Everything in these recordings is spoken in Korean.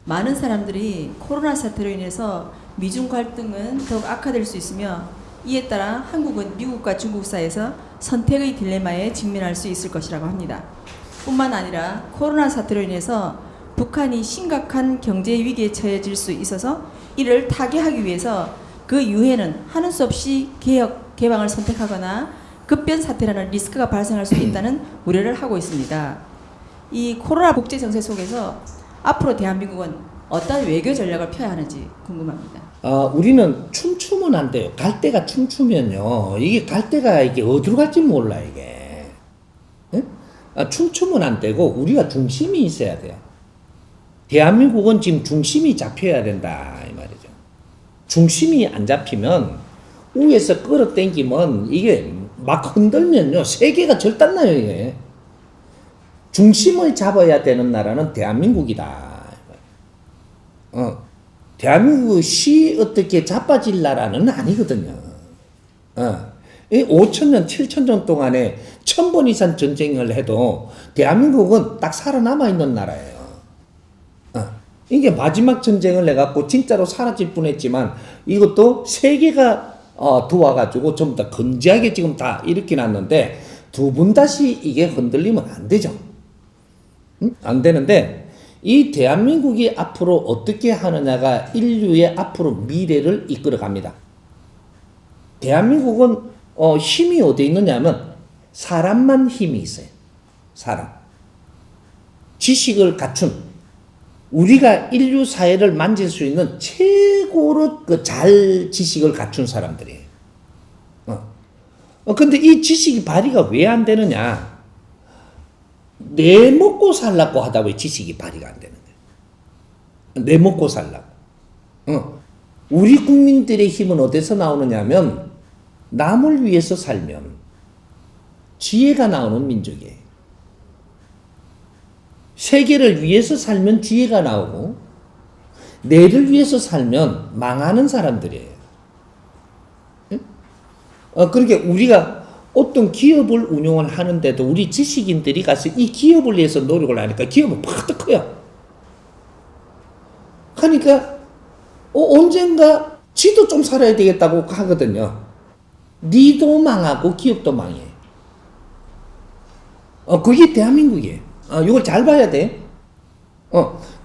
많은 사람들이 코로나 사태로 인해서 미중 갈등은 더욱 악화될 수 있으며 이에 따라 한국은 미국과 중국 사이에서 선택의 딜레마에 직면할 수 있을 것이라고 합니다. 뿐만 아니라 코로나 사태로 인해서 북한이 심각한 경제 위기에 처해질 수 있어서 이를 타개하기 위해서 그 이후에는 하는 수 없이 개방을 선택하거나 급변 사태라는 리스크가 발생할 수 있다는 우려를 하고 있습니다. 이 코로나 국제 정세 속에서 앞으로 대한민국은 어떤 외교 전략을 펴야 하는지 궁금합니다. 우리는 춤추면 안 돼요. 갈대가 춤추면요. 이게 어디로 갈지 몰라, 이게. 응? 춤추면 안 되고, 우리가 중심이 있어야 돼요. 대한민국은 지금 중심이 잡혀야 된다, 이 말이죠. 중심이 안 잡히면, 위에서 끌어당기면, 이게 막 흔들면요. 세계가 절단나요, 이게. 중심을 잡아야 되는 나라는 대한민국이다. 대한민국이 어떻게 자빠질 나라는 아니거든요. 5천년, 7천년 동안에 1000번 이상 전쟁을 해도 대한민국은 딱 살아남아 있는 나라예요. 이게 마지막 전쟁을 해갖고 진짜로 사라질 뻔했지만 이것도 세계가 도와가지고 전부 다 건재하게 지금 다 이렇게 놨는데 두 번 다시 이게 흔들리면 안 되죠. 안 되는데 이 대한민국이 앞으로 어떻게 하느냐가 인류의 앞으로 미래를 이끌어 갑니다. 대한민국은 힘이 어디 있느냐면 사람만 힘이 있어요. 사람. 지식을 갖춘 우리가 인류 사회를 만질 수 있는 최고로 잘 지식을 갖춘 사람들이에요. 근데 이 지식이 발휘가 왜 안 되느냐? 내 먹고 살라고 하다 왜 지식이 발휘가 안 되는 거야? 내 먹고 살라고. 우리 국민들의 힘은 어디서 나오느냐면 남을 위해서 살면 지혜가 나오는 민족이에요. 세계를 위해서 살면 지혜가 나오고 내를 위해서 살면 망하는 사람들이에요. 그러니까 우리가 어떤 기업을 운영을 하는데도 우리 지식인들이 가서 이 기업을 위해서 노력을 하니까 기업은 팍 커요. 그러니까 언젠가 지도 좀 살아야 되겠다고 하거든요. 니도 망하고 기업도 망해. 그게 대한민국이에요. 이걸 잘 봐야 돼.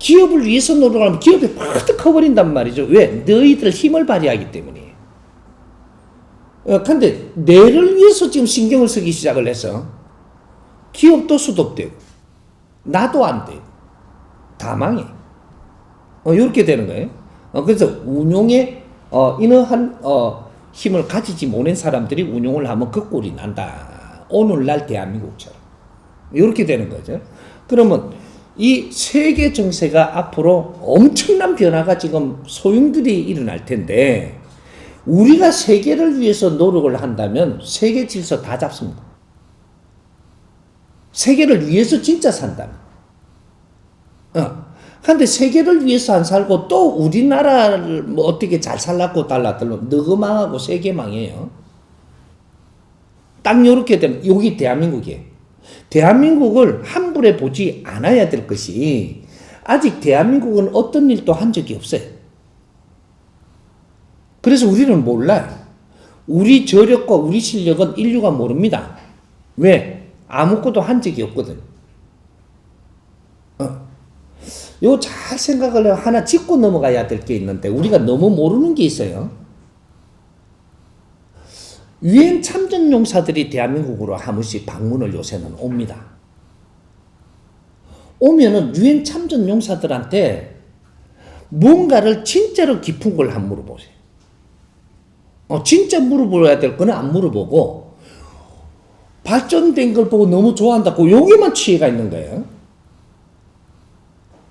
기업을 위해서 노력하면 기업이 팍 커버린단 말이죠. 왜? 너희들 힘을 발휘하기 때문에. 근데 내를 위해서 지금 신경을 쓰기 시작을 해서 기업도 수독되고 나도 안 되고 다 망해. 이렇게 되는 거예요. 그래서 운용에 이러한 힘을 가지지 못한 사람들이 운용을 하면 그 꼴이 난다. 오늘날 대한민국처럼. 이렇게 되는 거죠. 그러면 이 세계 정세가 앞으로 엄청난 변화가 지금 소용돌이 일어날 텐데 우리가 세계를 위해서 노력을 한다면 세계 질서 다 잡습니다. 세계를 위해서 진짜 산다면. 근데 세계를 위해서 안 살고 또 우리나라를 뭐 어떻게 잘 살라고 달라들면 너가 망하고 세계 망해요. 딱 요렇게 되면 여기 대한민국이에요. 대한민국을 함부로 보지 않아야 될 것이 아직 대한민국은 어떤 일도 한 적이 없어요. 그래서 우리는 몰라요. 우리 저력과 우리 실력은 인류가 모릅니다. 왜? 아무것도 한 적이 없거든. 요 잘 생각을 하나 짚고 넘어가야 될 게 있는데 우리가 너무 모르는 게 있어요. 유엔 참전용사들이 대한민국으로 한 번씩 방문을 요새는 옵니다. 오면은 유엔 참전용사들한테 뭔가를 진짜로 깊은 걸 한번 물어보세요. 진짜 물어봐야 될 거는 안 물어보고 발전된 걸 보고 너무 좋아한다고 여기만 취해가 있는 거예요.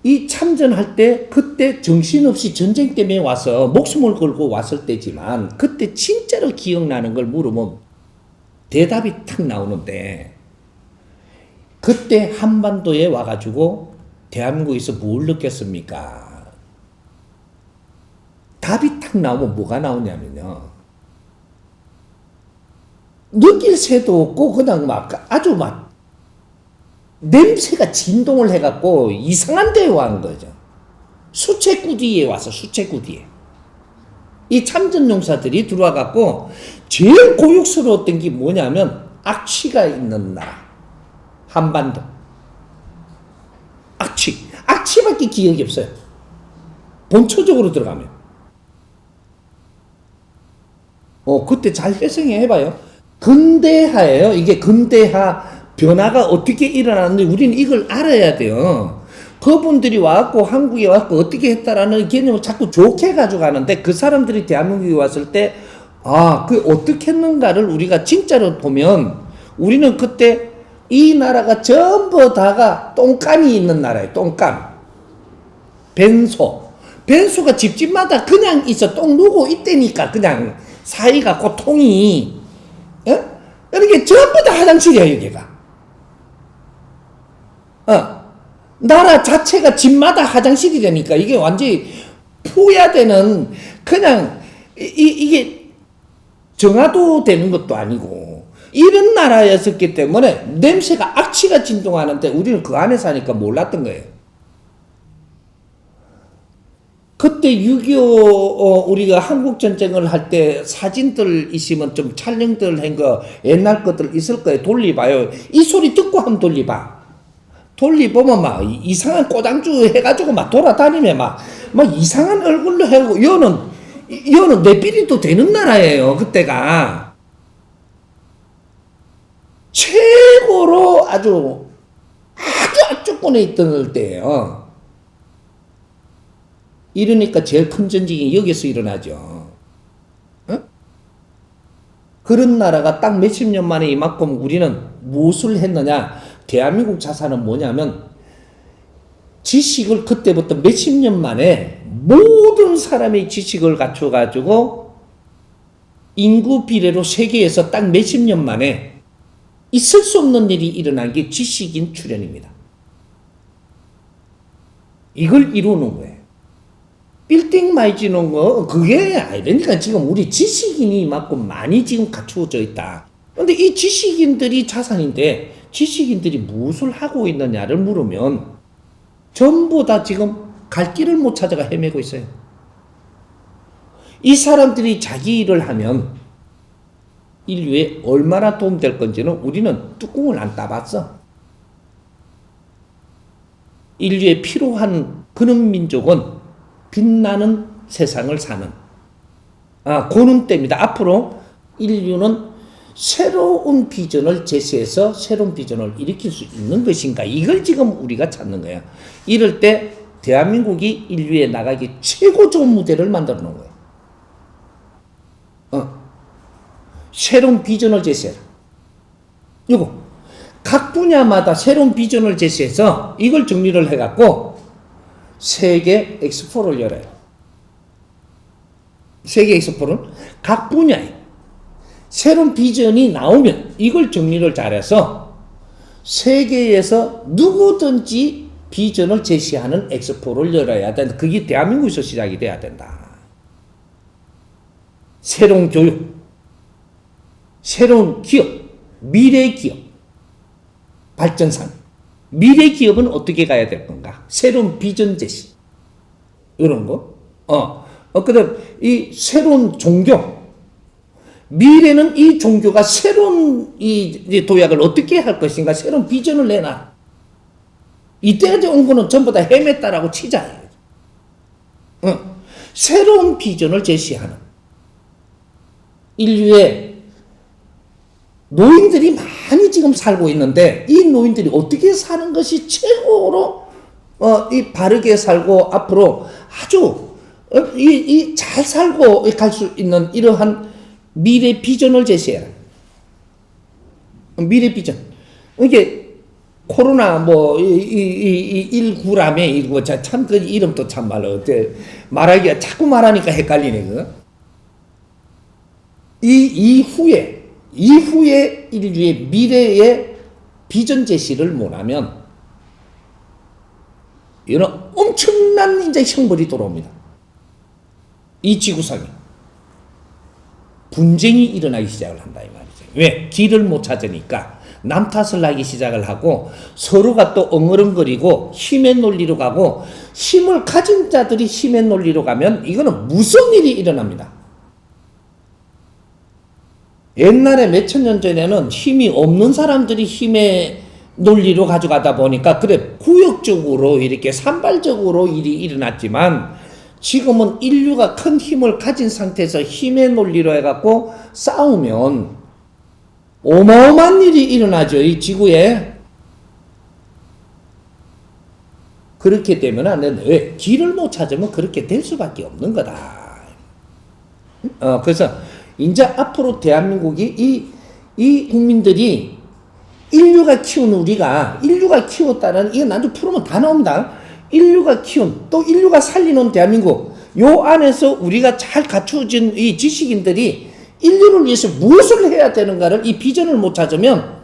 이 참전할 때 그때 정신없이 전쟁 때문에 와서 목숨을 걸고 왔을 때지만 그때 진짜로 기억나는 걸 물으면 대답이 탁 나오는데 그때 한반도에 와가지고 대한민국에서 뭘 느꼈습니까? 답이 탁 나오면 뭐가 나오냐면요. 느낄 새도 없고 그냥 막 아주 막 냄새가 진동을 해갖고 이상한 데에 와 한 거죠. 수채구디에 와서 수채구디에 이 참전용사들이 들어와 갖고 제일 고육스러웠던 게 뭐냐면 악취가 있는 나라 한반도. 악취밖에 기억이 없어요. 본초적으로 들어가면. 그때 잘 회상해봐요. 근대화예요. 이게 근대화 변화가 어떻게 일어나는데 우리는 이걸 알아야 돼요. 그분들이 와갖고 한국에 와갖고 어떻게 했다라는 개념을 자꾸 좋게 가져가는데 그 사람들이 대한민국에 왔을 때 그 어떻게 했는가를 우리가 진짜로 보면 우리는 그때 이 나라가 전부 다가 똥감이 있는 나라예요. 똥감. 벤소가 집집마다 그냥 있어. 똥 누고 있다니까. 그냥 사이가 고통이. 이렇게 전부 다 화장실이야 여기가. 나라 자체가 집마다 화장실이 되니까 이게 완전히 포야되는 그냥 이게 정화도 되는 것도 아니고 이런 나라였었기 때문에 냄새가 악취가 진동하는데 우리는 그 안에 사니까 몰랐던 거예요. 그때 6.25 우리가 한국전쟁을 할 때 사진들 있으면 좀 촬영들 한 거 옛날 것들 있을 거예요. 돌려봐요. 이 소리 듣고 한번 돌려봐. 돌려보면 막 이상한 꼬장주 해가지고 막 돌아다니면 막 이상한 얼굴로 해가지고 여는 내비리도 되는 나라예요. 그때가 최고로 아주 악조건에 있던 때예요. 이러니까 제일 큰 전쟁이 여기서 일어나죠. 그런 나라가 딱 몇십 년 만에 이만큼 우리는 무엇을 했느냐. 대한민국 자산은 뭐냐면 지식을 그때부터 몇십 년 만에 모든 사람의 지식을 갖춰가지고 인구 비례로 세계에서 딱 몇십 년 만에 있을 수 없는 일이 일어난 게 지식인 출현입니다. 이걸 이루는 거예요. 빌딩 많이 지는 거 그게 아니니까 지금 우리 지식인이 이만큼 많이 지금 갖추어져 있다. 근데 이 지식인들이 자산인데 지식인들이 무엇을 하고 있느냐를 물으면 전부 다 지금 갈 길을 못 찾아가 헤매고 있어요. 이 사람들이 자기 일을 하면 인류에 얼마나 도움될 건지는 우리는 뚜껑을 안 따봤어. 인류에 필요한 그런 민족은 빛나는 세상을 사는 그런 때입니다. 앞으로 인류는 새로운 비전을 제시해서 새로운 비전을 일으킬 수 있는 것인가 이걸 지금 우리가 찾는 거야. 이럴 때 대한민국이 인류에 나가기 최고 좋은 무대를 만들어 놓은 거야. 새로운 비전을 제시해라. 이거 각 분야마다 새로운 비전을 제시해서 이걸 정리를 해갖고 세계 엑스포를 열어요. 세계 엑스포는 각 분야에 새로운 비전이 나오면 이걸 정리를 잘해서 세계에서 누구든지 비전을 제시하는 엑스포를 열어야 된다. 그게 대한민국에서 시작이 돼야 된다. 새로운 교육, 새로운 기업, 미래 기업, 발전상. 미래 기업은 어떻게 가야 될 건가? 새로운 비전 제시. 이런 거. 그다음 이 새로운 종교. 미래는 이 종교가 새로운 이 도약을 어떻게 할 것인가 새로운 비전을 내놔. 이때까지 온 거는 전부 다 헤맸다라고 치자. 새로운 비전을 제시하는 인류의 노인들이 많이 지금 살고 있는데 이 노인들이 어떻게 사는 것이 최고로 이 바르게 살고 앞으로 아주 잘 살고 갈 수 있는 이러한 미래 비전을 제시해라. 미래 비전. 이게 코로나 19라며 이거 참 그 이름도 참 말로 말하기가 자꾸 말하니까 헷갈리네 그. 이후에 인류의 미래의 비전 제시를 못하면 이런 엄청난 이제 형벌이 돌아옵니다. 이 지구상에 분쟁이 일어나기 시작을 한다 이 말이죠. 왜? 길을 못 찾으니까 남 탓을 하기 시작을 하고 서로가 또 엉얼엉거리고 힘의 논리로 가고 힘을 가진 자들이 힘의 논리로 가면 이거는 무서운 일이 일어납니다. 옛날에 몇천 년 전에는 힘이 없는 사람들이 힘의 논리로 가져가다 보니까 그래 구역적으로 이렇게 산발적으로 일이 일어났지만 지금은 인류가 큰 힘을 가진 상태에서 힘의 논리로 해갖고 싸우면 어마어마한 일이 일어나죠. 이 지구에. 그렇게 되면 안 되는데 왜? 길을 못 찾으면 그렇게 될 수밖에 없는 거다. 그래서 이제 앞으로 대한민국이 이 국민들이 인류가 키운 우리가 인류가 키웠다는 이거 나도 풀으면 다 나옵니다. 인류가 키운 또 인류가 살리는 대한민국 요 안에서 우리가 잘 갖추어진 이 지식인들이 인류를 위해서 무엇을 해야 되는가를 이 비전을 못 찾으면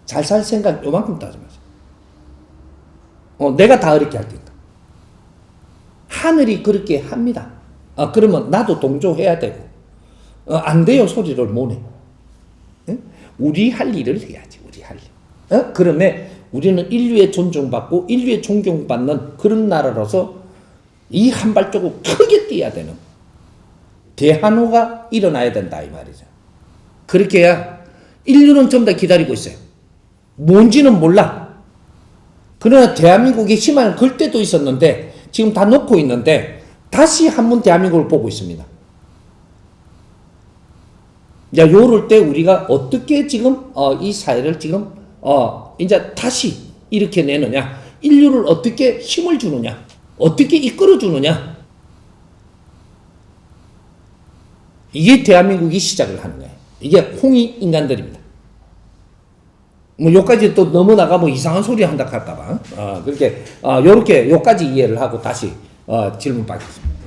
잘 살 생각 요만큼 따지면서 내가 다 어렵게 할 테니까 하늘이 그렇게 합니다. 그러면 나도 동조해야 되고 안 돼요 소리를 못 해. 우리 할 일을 해야지. 우리 할 일. 그러면 우리는 인류의 존중받고 인류의 존경받는 그런 나라로서 이 한 발자국 크게 뛰어야 되는 대한호가 일어나야 된다 이 말이죠. 그렇게 해야 인류는 전부 다 기다리고 있어요. 뭔지는 몰라. 그러나 대한민국이 희망을 걸 때도 있었는데 지금 다 놓고 있는데 다시 한번 대한민국을 보고 있습니다. 자, 요럴 때 우리가 어떻게 지금 이 사회를 지금 이제 다시 이렇게 내느냐, 인류를 어떻게 힘을 주느냐, 어떻게 이끌어 주느냐, 이게 대한민국이 시작을 하는 거예요. 이게 홍익 인간들입니다. 뭐 요까지 또 넘어나가면 이상한 소리 한다 할까봐 그렇게 요렇게 요까지 이해를 하고 다시 질문 받겠습니다.